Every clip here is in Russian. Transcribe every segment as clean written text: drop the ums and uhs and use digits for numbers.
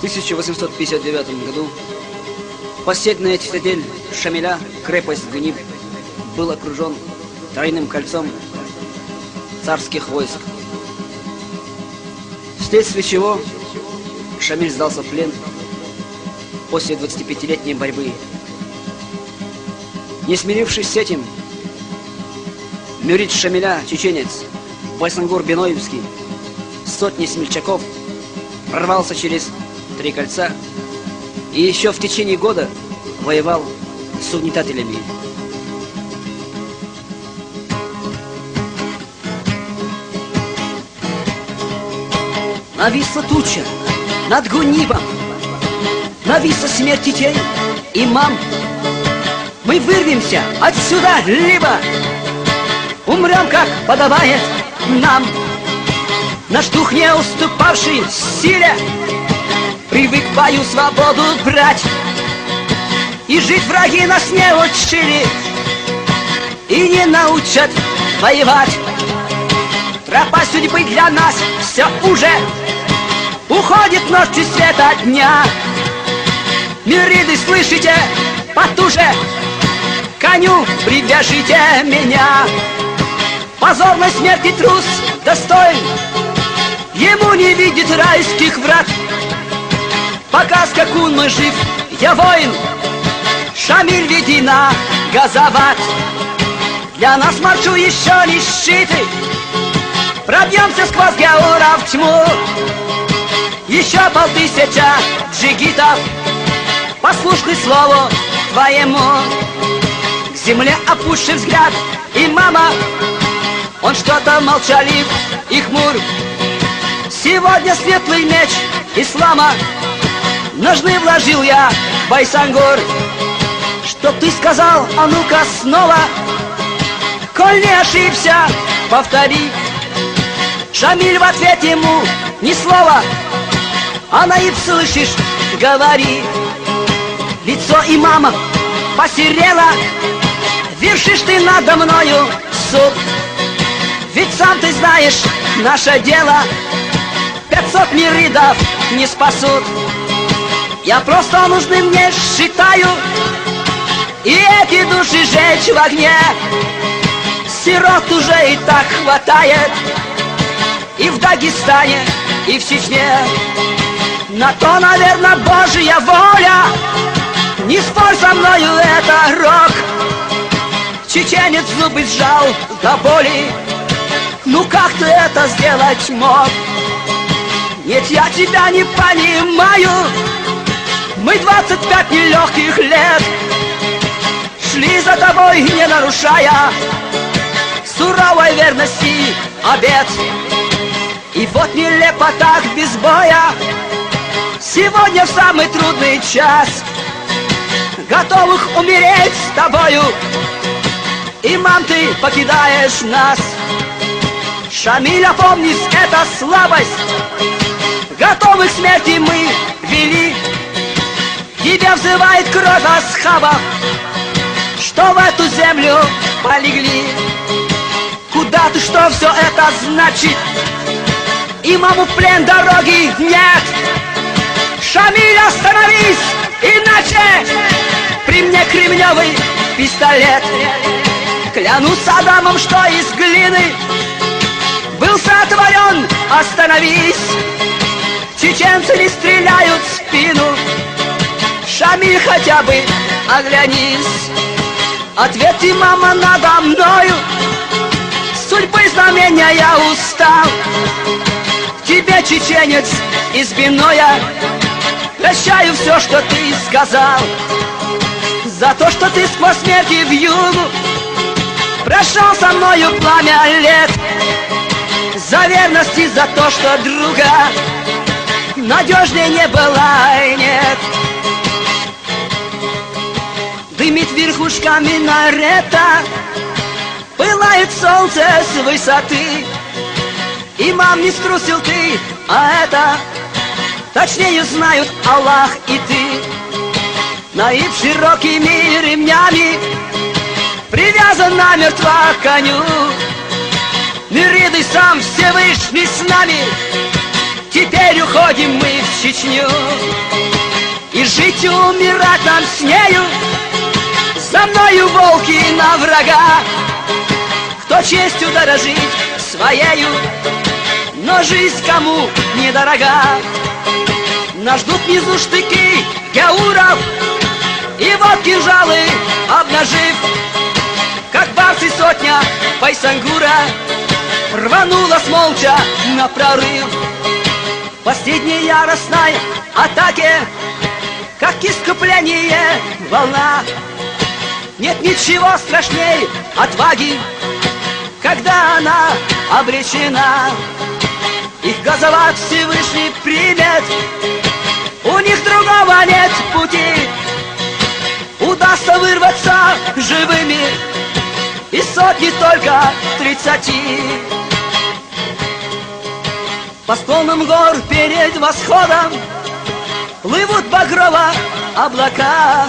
1859 году последняя цитадель Шамиля, крепость Ганиб, был окружен тройным кольцом царских войск, вследствие чего Шамиль сдался в плен после 25-летней борьбы. Не смирившись с этим, Мюрид Шамиля, чеченец, Байсангур Беноевский, сотни смельчаков прорвался через 3 кольца и еще в течение года воевал с угнетателями. Нависла туча над Гунибом, нависла смерть детей и мам. Мы вырвемся отсюда, либо умрем, как подобает нам. Наш дух, не уступавший силе, привык в бою свободу брать. И жить враги нас не учили и не научат воевать. Тропа судьбы для нас все уже уходит ночью света дня. Мюриды, слышите, потуже коню привяжите меня. Позорной смерти трус достоин, ему не видит райских врат. Пока скакун мой жив, я воин, Шамиль, веди на Газават. Для нас маршу еще не щиты, пробьемся сквозь Гаура в тьму. Еще 5000 джигитов послушны слову твоему. К земле опущен взгляд, и мама, он что-то молчалив и хмур. Сегодня светлый меч ислама ножны вложил я, Байсангур. Что ты сказал, а ну-ка снова, коль не ошибся, повтори. Шамиль в ответ ему ни слова, а наиб, слышишь, говори. Лицо имама посерело, вершишь ты надо мною суд. Ведь сам ты знаешь, наше дело 500 мюридов не спасут. Я просто нужным мне считаю и эти души жечь в огне. Сирот уже и так хватает и в Дагестане, и в Чечне. На то, наверное, Божья воля. Не спорь со мною, это рок. Чеченец зубы сжал до боли. Ну как ты это сделать мог? Нет, я тебя не понимаю. Мы 25 нелегких лет шли за тобой, не нарушая суровой верности обет. И вот нелепо так без боя сегодня в самый трудный час, готовых умереть с тобою, имам, ты покидаешь нас. Шамиль, опомнись, это слабость, готовых к смерти мы вели. Тебя взывает кровь асхабов, что в эту землю полегли. Куда ты, что все это значит? Имаму в плен дороги нет. Шамиль, остановись, иначе при мне кремневый пистолет. Клянусь Адамом, что из глины был сотворен. Остановись, чеченцы не стреляют в спину. Шамиль, хотя бы оглянись. Ответ имама надо мною, судьбы знамения я устал. Тебе, чеченец из Биноя, прощаю все, что ты сказал. За то, что ты сквозь смерти в югу прошел со мною пламя лет. За верность и за то, что друга надежнее не было и нет. Дымит верхушка минарета, пылает солнце с высоты. Имам, не струсил ты, а это точнее знают Аллах и ты. Наиб широкими ремнями привязан намертво к коню. Мюриды, сам Всевышний с нами, теперь уходим мы в Чечню. И жить и умирать нам с нею, за мною волки на врага. Кто честью дорожит своею, но жизнь кому недорога. Нас ждут внизу штыки гяуров, и вот кинжалы обнажив, как барсы сотня Байсангура рванулась молча на прорыв. Последней яростной атаке, как искупление волна. Нет ничего страшней отваги, когда она обречена. Их газоват Всевышний примет, у них другого нет пути. Удастся вырваться живыми из сотни только 30. По склонам гор перед восходом плывут багрово облака.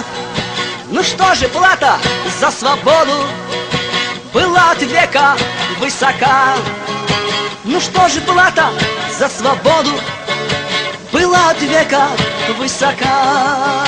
Ну что же, плата за свободу была от века высока. Ну что же, плата за свободу была от века высока.